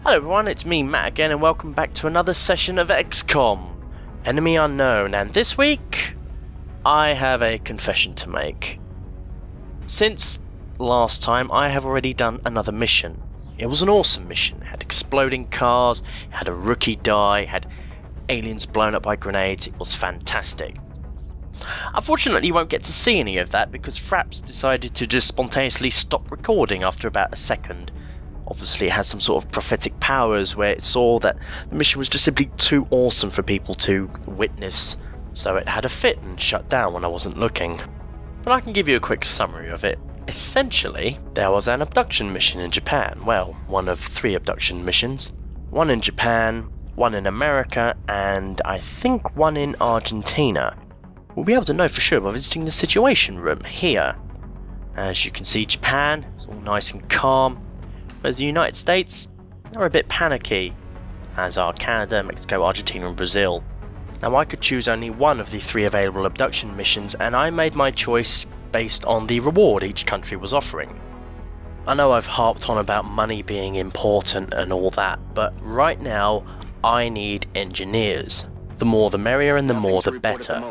Hello everyone, it's me Matt again and welcome back to another session of XCOM, Enemy Unknown, and this week I have a confession to make. Since last time I have already done another mission. It was an awesome mission, it had exploding cars, it had a rookie die, it had aliens blown up by grenades, it was fantastic. Unfortunately you won't get to see any of that because Fraps decided to just spontaneously stop recording after about a second. Obviously it has some sort of prophetic powers where it saw that the mission was just simply too awesome for people to witness, so it had a fit and shut down when I wasn't looking. But I can give you a quick summary of it. Essentially, there was an abduction mission in Japan, well, one of 3 abduction missions. One in Japan, one in America, and I think one in Argentina. We'll be able to know for sure by visiting the Situation Room here. As you can see, Japan is all nice and calm. Whereas the United States are a bit panicky, as are Canada, Mexico, Argentina and Brazil. Now I could choose only one of the 3 available abduction missions and I made my choice based on the reward each country was offering. I know I've harped on about money being important and all that, but right now I need engineers. The more the merrier and the more the better.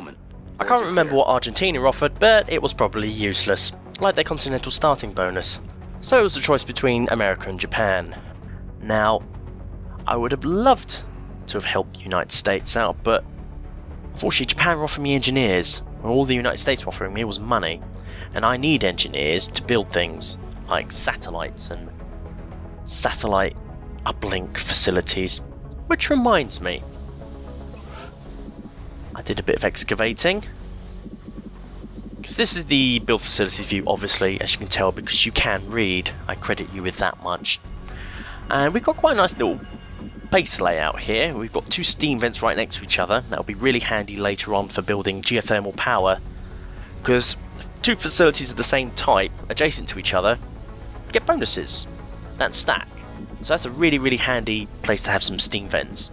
I can't remember what Argentina offered, but it was probably useless, like their continental starting bonus. So it was a choice between America and Japan. Now, I would have loved to have helped the United States out, but unfortunately Japan were offering me engineers, and all the United States were offering me was money. And I need engineers to build things like satellites and satellite uplink facilities. Which reminds me, I did a bit of excavating. Because this is the build facilities view, obviously, as you can tell, because you can read. I credit you with that much. And we've got quite a nice little base layout here. We've got 2 steam vents right next to each other. That'll be really handy later on for building geothermal power. Because 2 facilities of the same type, adjacent to each other, get bonuses that stack. So that's a really, really handy place to have some steam vents.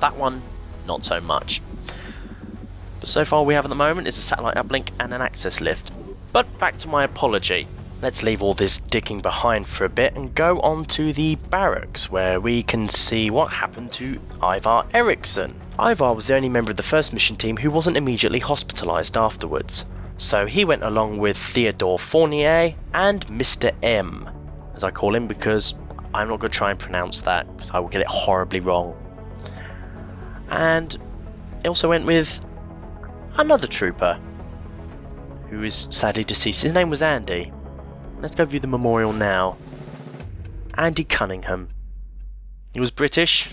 That one, not so much. But so far we have at the moment is a satellite uplink and an access lift. But back to my apology. Let's leave all this digging behind for a bit and go on to the barracks where we can see what happened to Ivar Eriksson. Ivar was the only member of the first mission team who wasn't immediately hospitalised afterwards. So he went along with Theodore Fournier and Mr. M, as I call him, because I'm not going to try and pronounce that because I will get it horribly wrong. And he also went with another trooper who is sadly deceased. His name was Andy. Let's go view the memorial now. Andy Cunningham. He was British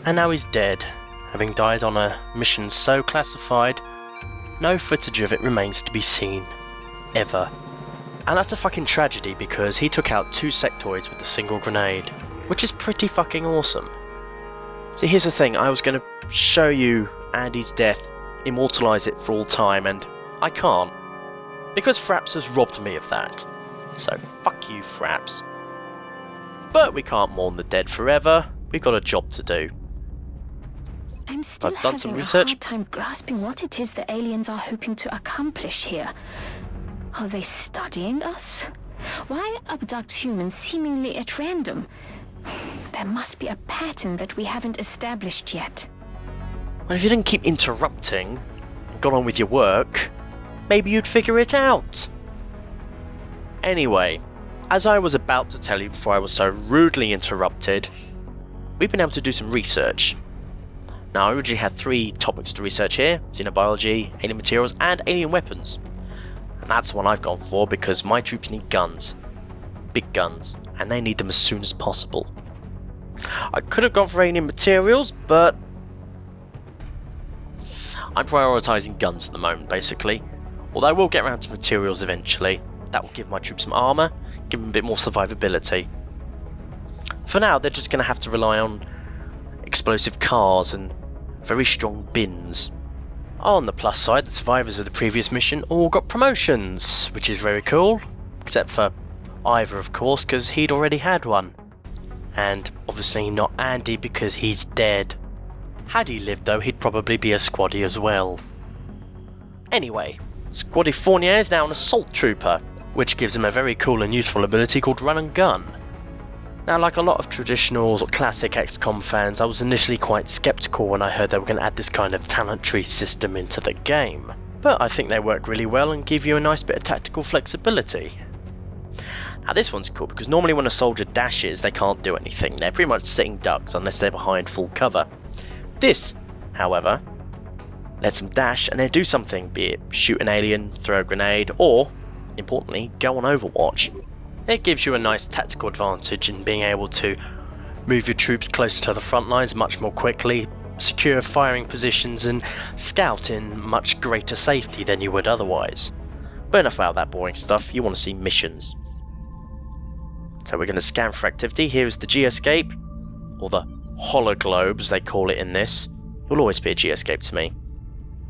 and now he's dead, having died on a mission so classified no footage of it remains to be seen. Ever. And that's a fucking tragedy because he took out 2 sectoids with a single grenade, which is pretty fucking awesome. See, here's the thing, I was going to show you Andy's death, immortalise it for all time, and I can't. Because Fraps has robbed me of that. So fuck you, Fraps. But we can't mourn the dead forever, we've got a job to do. I'm still I've done some having research. a hard time grasping what it is the aliens are hoping to accomplish here. Are they studying us? Why abduct humans seemingly at random? There must be a pattern that we haven't established yet. Well, if you didn't keep interrupting and got on with your work, maybe you'd figure it out. Anyway, as I was about to tell you before I was so rudely interrupted, we've been able to do some research. Now, I originally had 3 topics to research here: xenobiology, alien materials, and alien weapons. And that's the one I've gone for because my troops need guns. Big guns. And they need them as soon as possible. I could have gone for alien materials, but I'm prioritising guns at the moment, basically. Although I will get around to materials eventually. That will give my troops some armour, give them a bit more survivability. For now, they're just going to have to rely on explosive cars and very strong bins. On the plus side, the survivors of the previous mission all got promotions, which is very cool. Except for Ivor, of course, because he'd already had one. And obviously not Andy, because he's dead. Had he lived though, he'd probably be a Squaddie as well. Anyway, Squaddie Fournier is now an assault trooper, which gives him a very cool and useful ability called run and gun. Now, like a lot of traditional or classic XCOM fans, I was initially quite skeptical when I heard they were going to add this kind of talent tree system into the game. But I think they work really well and give you a nice bit of tactical flexibility. Now this one's cool because normally when a soldier dashes they can't do anything, they're pretty much sitting ducks unless they're behind full cover. This, however, lets them dash and then do something, be it shoot an alien, throw a grenade, or, importantly, go on Overwatch. It gives you a nice tactical advantage in being able to move your troops closer to the front lines much more quickly, secure firing positions and scout in much greater safety than you would otherwise. But enough about that boring stuff, you want to see missions. So we're going to scan for activity. Here is the G-Escape, or the Hologlobes they call it in this. It will always be a G-Escape to me.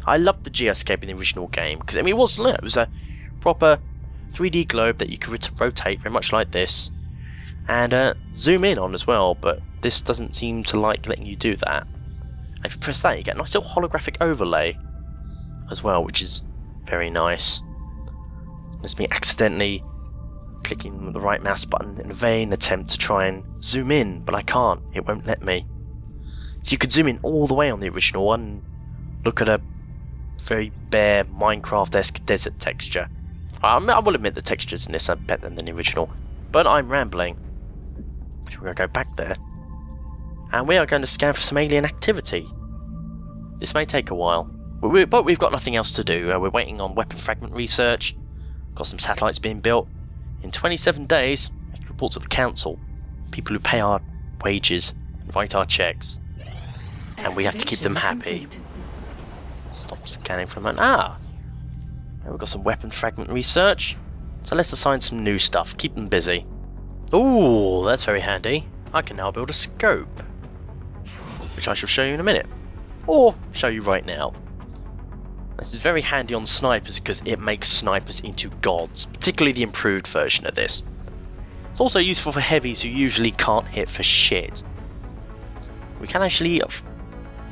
I loved the G-Escape in the original game, because I mean it was a proper 3D globe that you could rotate very much like this, and zoom in on as well, but this doesn't seem to like letting you do that. And if you press that you get a nice little holographic overlay as well, which is very nice. There's me accidentally clicking the right mouse button in a vain attempt to try and zoom in, but I can't, it won't let me. So you could zoom in all the way on the original one and look at a very bare Minecraft-esque desert texture. I will admit the textures in this are better than the original, but I'm rambling. So we're going to go back there, and we are going to scan for some alien activity. This may take a while, but we've got nothing else to do. We're waiting on weapon fragment research, got some satellites being built. In 27 days, we have to report to the council, people who pay our wages and write our checks, and we have to keep them happy. Stop scanning for a moment. Ah! We've got some weapon fragment research, so let's assign some new stuff, keep them busy. Ooh, that's very handy. I can now build a scope, which I shall show you in a minute, or show you right now. This is very handy on snipers because it makes snipers into gods, particularly the improved version of this. It's also useful for heavies who usually can't hit for shit. We can actually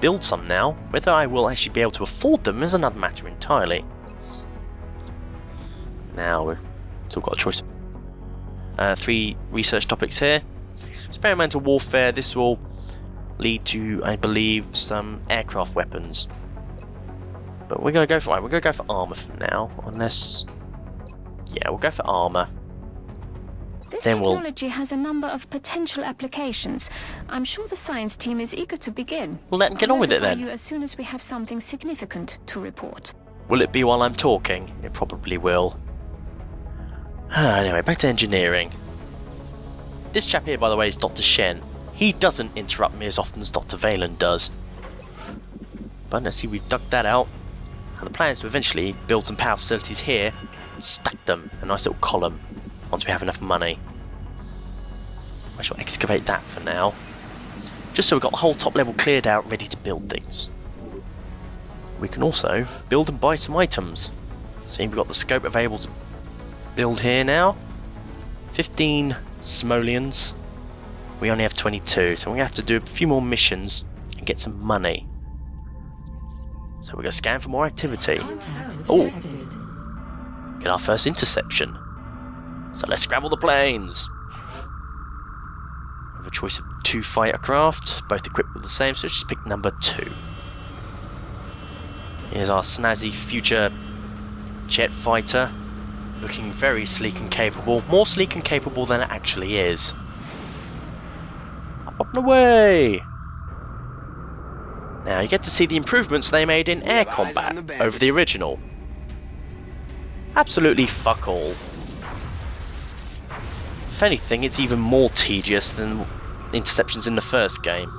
build some now. Whether I will actually be able to afford them is another matter entirely. Now we've still got a choice. 3 research topics here. Experimental warfare. This will lead to, I believe, some aircraft weapons. But we're gonna go for armor for now, unless yeah, we'll go for armor. This technology has a number of potential applications. I'm sure the science team is eager to begin. We'll let them get on with it then. You as soon as we have something significant to report. Will it be while I'm talking? It probably will. Anyway, back to engineering. This chap here, by the way, is Dr. Shen. He doesn't interrupt me as often as Dr. Valen does. But let's see, we've dug that out. And the plan is to eventually build some power facilities here, stack them in a nice little column once we have enough money. I shall excavate that for now, just so we've got the whole top level cleared out, ready to build things. We can also build and buy some items. See, we've got the scope available to build here now. 15 simoleons. We only have 22, so we're going to have to do a few more missions and get some money. So we're going to scan for more activity. Oh, get our first interception. So let's scramble the planes. We have a choice of 2 fighter craft, both equipped with the same, so let's just pick number 2. Here's our snazzy future jet fighter, looking very sleek and capable, more sleek and capable than it actually is. Up and away! Now you get to see the improvements they made in air combat over the original. Absolutely fuck all. If anything, it's even more tedious than interceptions in the first game.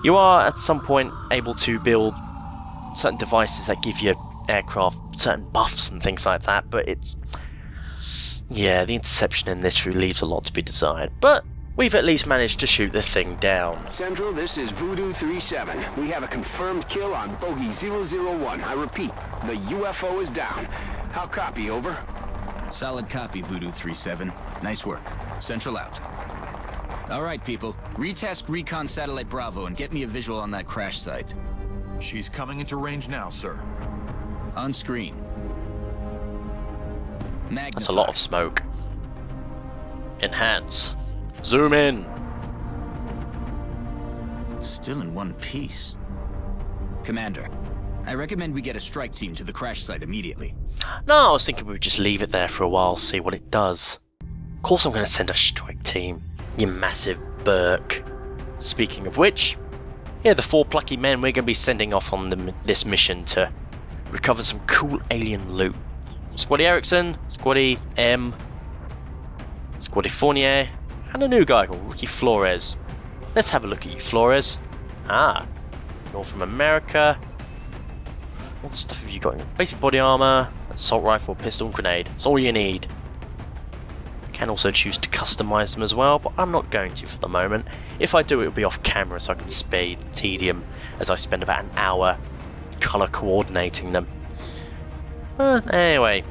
You are at some point able to build certain devices that give your aircraft certain buffs and things like that, but it's... yeah, the interception in this really leaves a lot to be desired, but we've at least managed to shoot the thing down. Central, this is Voodoo 37. We have a confirmed kill on Bogey 001. I repeat, the UFO is down. How copy, over? Solid copy, Voodoo 37. Nice work. Central out. Alright, people. Retask Recon Satellite Bravo and get me a visual on that crash site. She's coming into range now, sir. On screen. Magnify. That's a lot of smoke. Enhance. Zoom in. Still in one piece. Commander, I recommend we get a strike team to the crash site immediately. No, I was thinking we would just leave it there for a while, see what it does. Of course I'm going to send a strike team, you massive Burke. Speaking of which, here are the 4 plucky men we're going to be sending off on this mission to recover some cool alien loot. Squaddie Erickson, Squaddie M, Squaddie Fournier, and a new guy called Ricky Flores. Let's have a look at you, Flores. Ah, you're from America. What stuff have you got? Basic body armor, assault rifle, pistol, and grenade. That's all you need. You can also choose to customize them as well, but I'm not going to for the moment. If I do, it'll be off camera so I can spare the tedium as I spend about an hour color coordinating them. Anyway,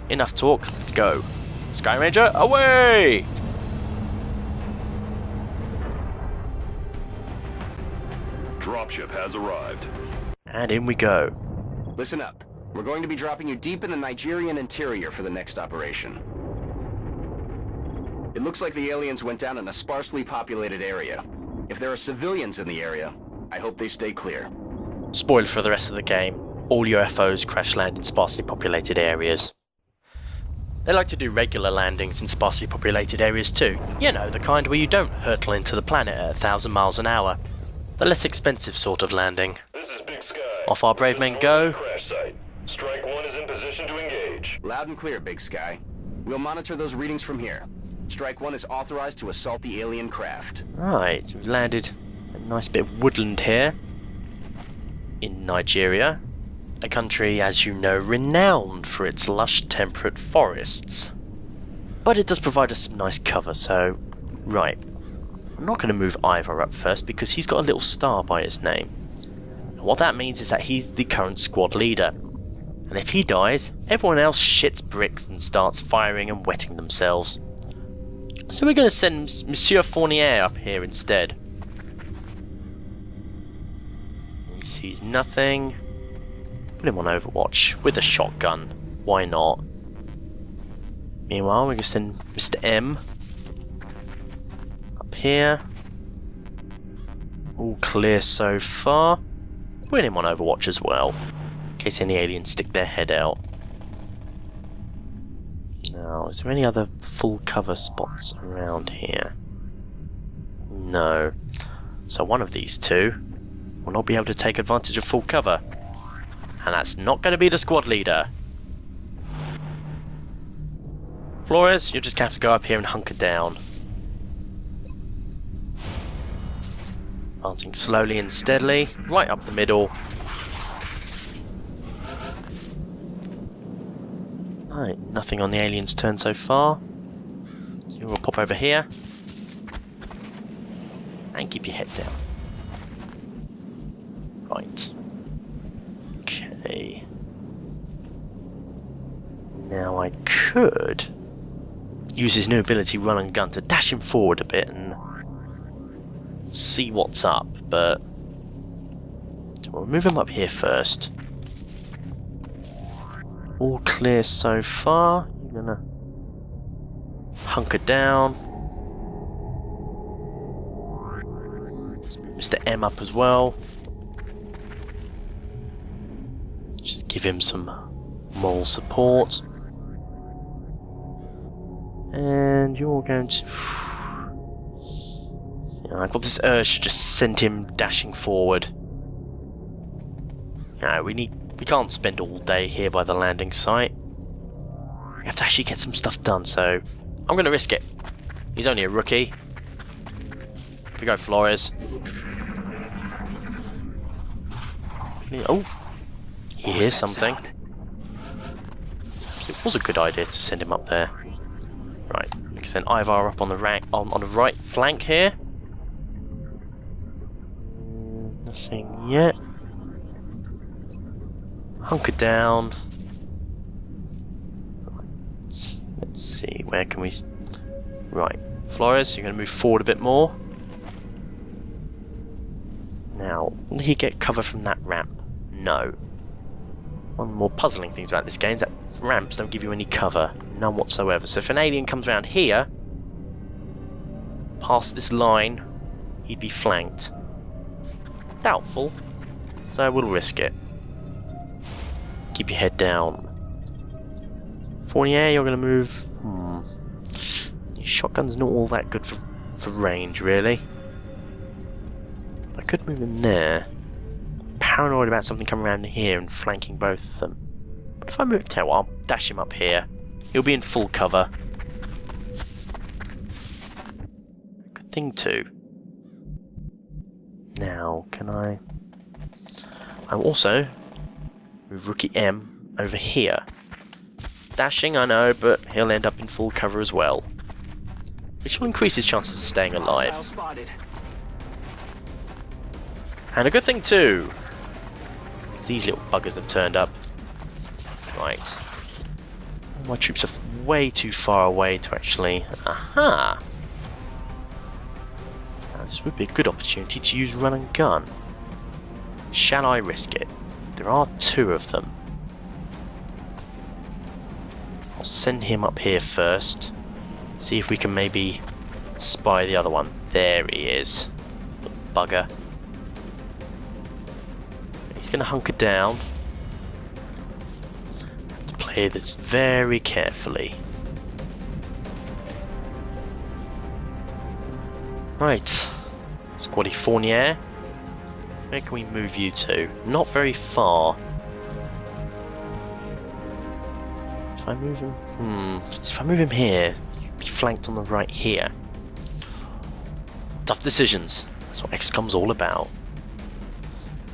enough talk. Let's go. Sky Ranger, away! Dropship has arrived. And in we go. Listen up. We're going to be dropping you deep in the Nigerian interior for the next operation. It looks like the aliens went down in a sparsely populated area. If there are civilians in the area, I hope they stay clear. Spoiler for the rest of the game. All UFOs crash land in sparsely populated areas. They like to do regular landings in sparsely populated areas too. You know, the kind where you don't hurtle into the planet at 1,000 miles an hour. The less expensive sort of landing. This is Big Sky. Off our brave men go. Crash site. Strike 1 is in position to engage. Loud and clear, Big Sky. We'll monitor those readings from here. Strike 1 is authorized to assault the alien craft. Right, we've landed a nice bit of woodland here. In Nigeria. A country, as you know, renowned for its lush temperate forests. But it does provide us some nice cover, so... Right. I'm not going to move Ivor up first because he's got a little star by his name. And what that means is that he's the current squad leader. And if he dies, everyone else shits bricks and starts firing and wetting themselves. So we're going to send Monsieur Fournier up here instead. He sees nothing. Put him on Overwatch with a shotgun. Why not? Meanwhile, we're going to send Mr. M up here. All clear so far. Put him on Overwatch as well, in case any aliens stick their head out. Now, is there any other full cover spots around here? No. So one of these two will not be able to take advantage of full cover. And that's not going to be the squad leader. Flores, you'll just have to go up here and hunker down. Advancing slowly and steadily, right up the middle. Right, nothing on the alien's turn so far. So we'll pop over here. And keep your head down. Right. Okay. Now I could use his new ability, run and gun, to dash him forward a bit and see what's up, but so we'll move him up here first. All clear so far. You're gonna hunker down. Let's move Mr. M up as well. Just give him some moral support. And you're going to... See, I've got this urge to just send him dashing forward. No, we can't spend all day here by the landing site. We have to actually get some stuff done, so I'm going to risk it. He's only a rookie. Here we go, Flores. Oh, he hears something. So it was a good idea to send him up there. Right, we can send Ivar up on the on the right flank here. Nothing yet. Hunker down. Let's see, where can we... Right, Flores, you're going to move forward a bit more. Now, will he get cover from that ramp? No. One of the more puzzling things about this game is that ramps don't give you any cover. None whatsoever. So if an alien comes around here, past this line, he'd be flanked. Doubtful, so we'll risk it. Keep your head down. Fournier, you're going to move... Your shotgun's not all that good for range, really. I could move him there. Paranoid about something coming around here and flanking both of them. But if I move tail, I'll dash him up here. He'll be in full cover. Good thing too. Now, can I... I'll also move Rookie M over here. Dashing, I know, but he'll end up in full cover as well. Which will increase his chances of staying alive. And a good thing too. These little buggers have turned up. Right. My troops are way too far away to actually... Aha! Now, this would be a good opportunity to use run and gun. Shall I risk it? There are two of them. I'll send him up here first. See if we can maybe spy the other one. There he is. The bugger. He's going to hunker down. Have to play this very carefully. Right. Squaddie Fournier. Where can we move you to? Not very far. If I move him... If I move him here, he'd be flanked on the right here. Tough decisions. That's what XCOM's all about.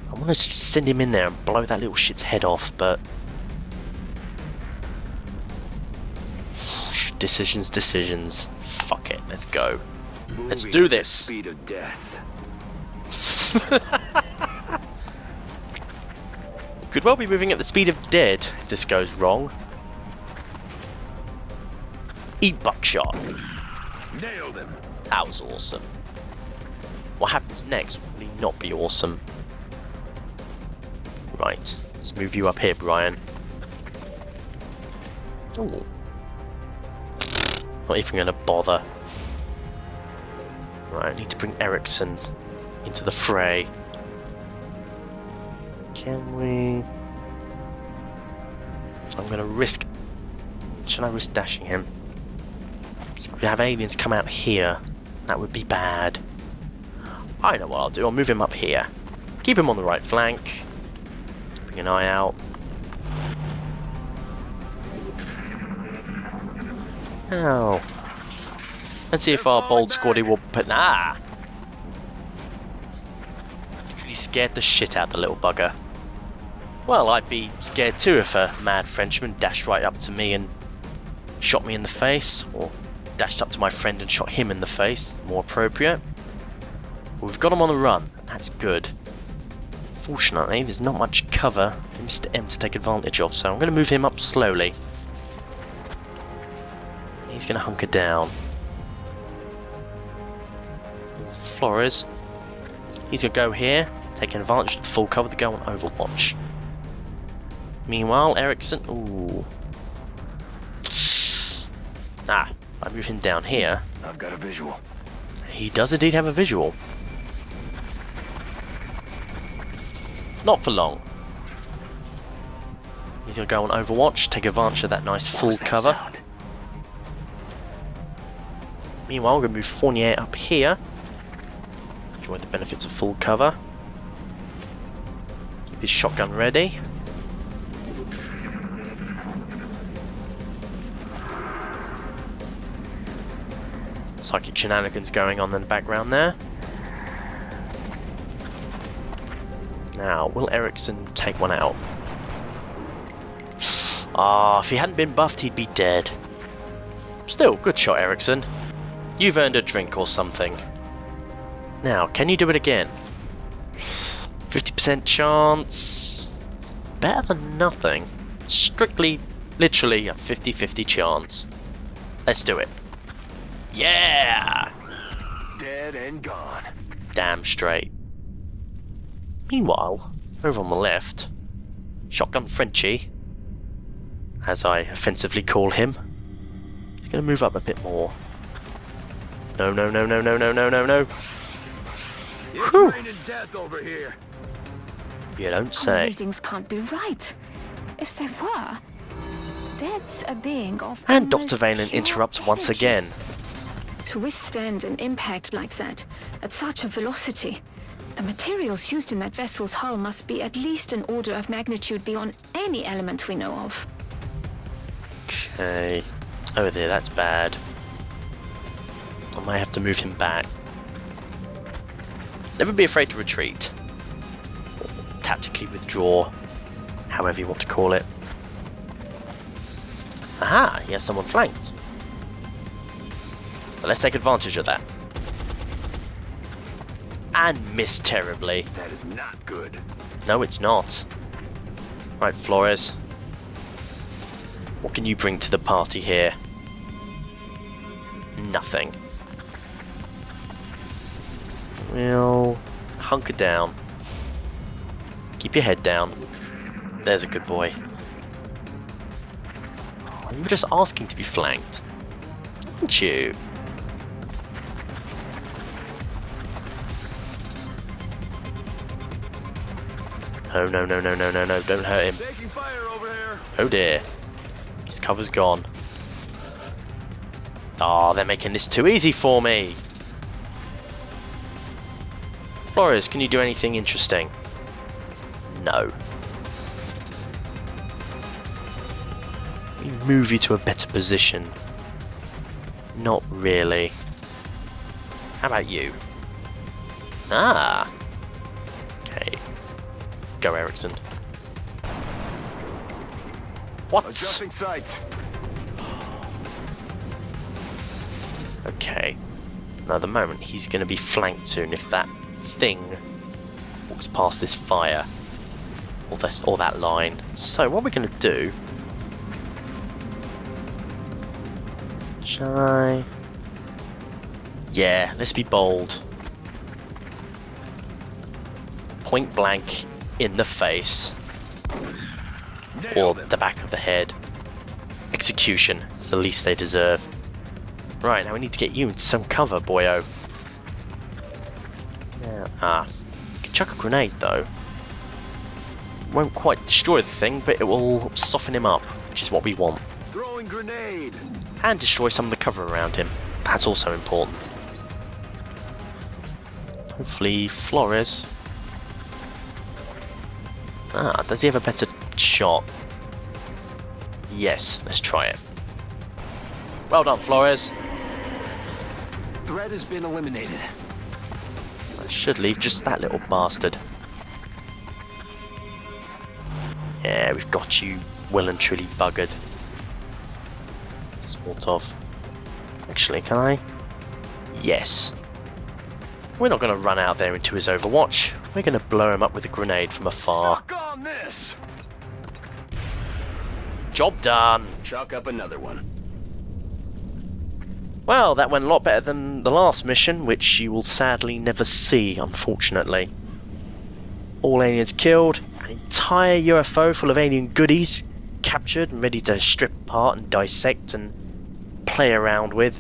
I want to just send him in there and blow that little shit's head off, but... Decisions. Fuck it, let's go. Let's do this! Speed of death. Could well be moving at the speed of dead if this goes wrong. Eat buckshot. Nailed him. That was awesome. What happens next will really not be awesome. Right, let's move you up here, Brian. Ooh. Not even gonna bother. Right, I need to bring Ericsson into the fray. Can we... I'm gonna risk... Should I risk dashing him? We have aliens come out here. That would be bad. I know what I'll do. I'll move him up here. Keep him on the right flank. Keeping an eye out. Oh. Let's see if our bold squaddie will put... Ah! He scared the shit out of the little bugger. Well, I'd be scared too if a mad Frenchman dashed right up to me and shot me in the face, or dashed up to my friend and shot him in the face, more appropriate. Well, we've got him on the run, and that's good. Fortunately, there's not much cover for Mr. M to take advantage of, so I'm going to move him up slowly. He's going to hunker down. There's Flores. He's going to go here, taking advantage of the full cover to go on Overwatch. Meanwhile, Ericsson... Ooh. Ah, I move him down here. I've got a visual. He does indeed have a visual. Not for long. He's going to go on Overwatch, take advantage of that nice full cover. Sound? Meanwhile, we're going to move Fournier up here. Enjoy the benefits of full cover. Keep his shotgun ready. Psychic shenanigans going on in the background there. Now, will Ericsson take one out? Ah, if he hadn't been buffed, he'd be dead. Still, good shot, Ericsson. You've earned a drink or something. Now, can you do it again? 50% chance. It's better than nothing. Strictly, literally a 50-50 chance. Let's do it. Yeah! Dead and gone. Damn straight. Meanwhile, over on the left, Shotgun Frenchie, as I offensively call him, is going to move up a bit more. No, no, no, no, no, no, no, no, no. It's Whew. raining death over here. You don't Our say. readings can't be right. If they were, that's a being of And Dr. almost Valen pure interrupts once energy. again. To withstand an impact like that, at such a velocity, the materials used in that vessel's hull must be at least an order of magnitude beyond any element we know of. Okay. Oh dear, that's bad. I might have to move him back. Never be afraid to retreat. Or tactically withdraw. However you want to call it. Aha! He has someone flanked. So let's take advantage of that. And miss terribly. That is not good. No, it's not. Right, Flores. What can you bring to the party here? Nothing. Well, hunker down. Keep your head down. There's a good boy. You were just asking to be flanked, weren't you? Oh no, no, no, no, no, no, don't hurt him. Taking fire over here. Oh dear. His cover's gone. Ah, they're making this too easy for me. Flores, can you do anything interesting? No. Let me move you to a better position. Not really. How about you? Ah. Okay. Go, Erickson. What? Adjusting sights. Okay. Now, at the moment, he's going to be flanked soon if that thing walks past this fire. Or that line. So, what we're going to do... Shall I... Yeah, let's be bold. Point blank in the face. Or the back of the head. Execution. It's the least they deserve. Right, now we need to get you into some cover, boyo. Yeah. You can chuck a grenade though. Won't quite destroy the thing, but it will soften him up, which is what we want. Throwing grenade. And destroy some of the cover around him. That's also important. Hopefully Flores. Does he have a better shot? Yes, let's try it. Well done, Flores. Threat has been eliminated. I should leave just that little bastard. Yeah, we've got you well and truly buggered. Sort of. Actually, can I? Yes. We're not going to run out there into his overwatch. We're going to blow him up with a grenade from afar. Suck on this. Job done. Chalk up another one. Well, that went a lot better than the last mission, which you will sadly never see, unfortunately. All aliens killed, an entire UFO full of alien goodies captured and ready to strip apart and dissect and play around with,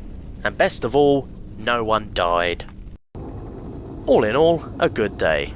and best of all, no one died. All in all, a good day.